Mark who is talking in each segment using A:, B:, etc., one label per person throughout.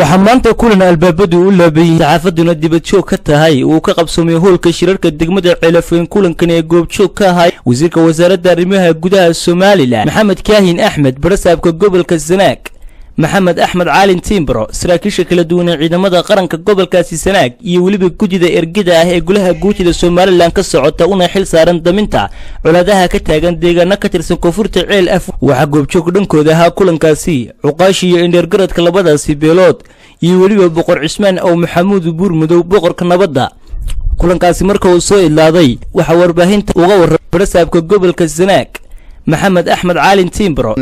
A: وحمانتا كلنا البابدو ولا بين عافدنا دبتشو كتاهاي وكقبسومي هولك شركة دقمة علفين كلن كان يقوبتشو كاهاي وزيرك وزارة الرميها قدها السومالي محمد كاهين أحمد برسابك قبل كالزناك محمد أحمد عالين تيمبرو سراكيشة كلا دون عيدمدا قرنك قبل كاسي سناك يولي كجدا إرجدا هي يقولها جوتي للسومالي لان كسعود تاونا حل سارن دمنتا ولادها كتاجن ديجا نكتر سنكفور تعيل أف وعقوب تشوكدنكو ذها كلن كاسي عقاشي إندرجرد كلابدا سيبيلوت يولي بقر عثمان أو محمود بورمدو بقر كنبدا كلن كاسي مركو سوي اللادي وحور باهنت وغور برسابك قبل كالزناك محمد أحمد عالين تيمبرو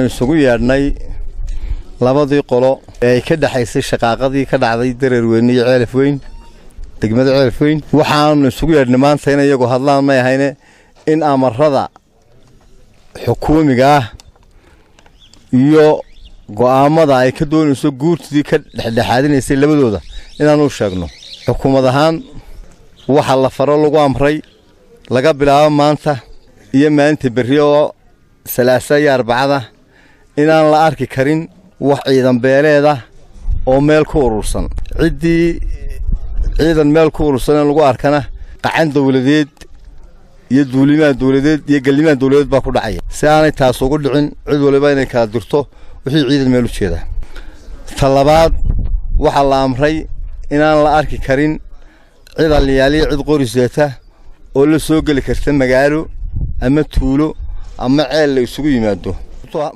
A: labadii qolo ee ka dhaxaysay shaqaaqadii ka dhacday dareerweyn iyo ceelafweyn degmada ceelafweyn waxaan isugu yeedhnay maanta in iyagu hadlaan ma ahayne in amarada xukuumiga iyo go'aamada ay ka doonayso guurtidii ka dhaxdhaxaadinaysay labadooda inaan u sheegno xukuumad ahaan waxa la faro lagu amray laga bilaabo maanta iyo maalinta berri oo salaasa iyo arbacada inaan la arki karin wax ciidan beeleeda oo meel ku urursan ciidan meel ku urursan lagu arkana qacan dawladeed iyo duulimaad dawladeed iyo gallimaad dawladeed baa ku dhacay si aanay taas ugu dhicin cid waliba inay kala dirto wixii ciidan meel u jeeda talabaad waxa la amray inaan la arki karin cid aliyaali cid qoriseeta oo la soo gali karta magaalo ama tuulo ama ceel la isugu yimaado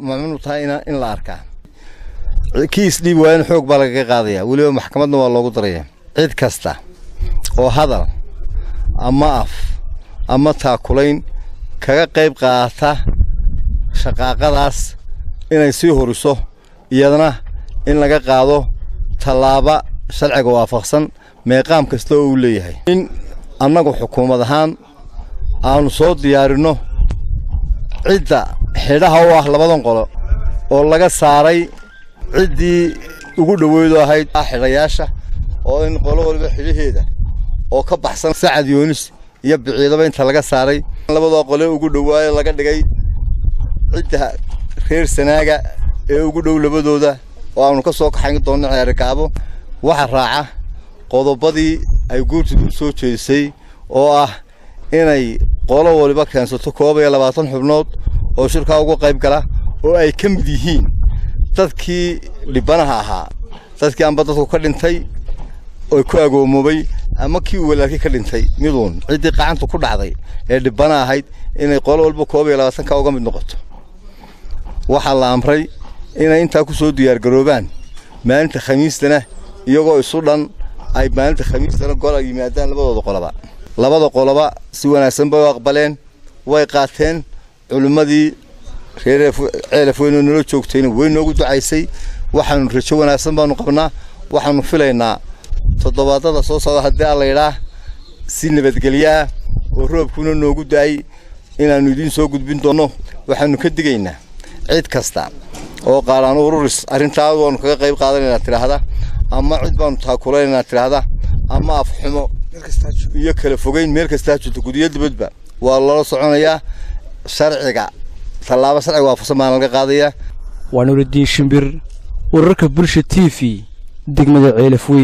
A: mamnuuc tahay in la arkaa kiis dhib weyn xoog baa laga qaadaya waliba maxkamadna waa loogu daraya cid kasta oo hadal ama af ama taakulayn kaga qayb qaata shaqaaqadaas inay sii horiso iyadana in laga qaado talaaba sharciga waafaqsan meeqaam kasta oo uu leeyahay in annagu xukuumad ahaan aanu soo diyaarino cidda xidhaha u ah labadan qolo oo laga saaray ciddii ugu dhaweedo ahayd xidhayaasha oo in qolo waliba xidhaheeda oo ka baxsan Sacad Yoonis iyo biciidaba inta laga saaray labada qolo ugu dhawaay laga dhigay cidda reer sanaaga ee ugu dhow labadooda oo aanu ka soo kaxayn doono xeerkaabo waxa raaca qodobadii ay guurtidu soo jeedisay oo ah inay qolo waliba keensato 22 xubnood oo shirka ugu qayb gala oo ay ka mid yihiin dadkii libanaha ahaa dadkii aan badadku ka dhintay oo ku agoomobay ama kii walaalkii ka dhintay midoon cidii qacanta ku dhacday ee libana ahayd inay qolo walba 22 ka uga mid noqoto waxa la amray inay inta ku soo diyaar garoobaan maalinta khamiistana iyagoo isu dhan ay maalinta khamiistana gool ay yimaadaan labada qoloba si wanaagsan bay aqbaleen way qaateen culimadii reer ceelafweyn noo joogtayna way noogu ducaysay waxaanu rajo wanaagsan baanu qabnaa waxaanu filaynaa toddobaadada soo socda hadii alla yiraahdo si nabadgelyo oo roobkuna noogu daay inaanu idin soo gudbin doono waxaanu ka digaynaa cid kasta oo qaaran ururis arintaadu waanu kaga qayb qaadanayna tiraahda ama cid baanu taakulaynaa tiraahda ama afxumo iyo kala fogeyn meel kasta jirto gudiyada badba waa la soconayaa sharciga talaaba sharciga waafaqsan baan laga qaadayaa
B: waa Nuruddin Shimbir wararka bulsha TV degmada Ceelafweyn.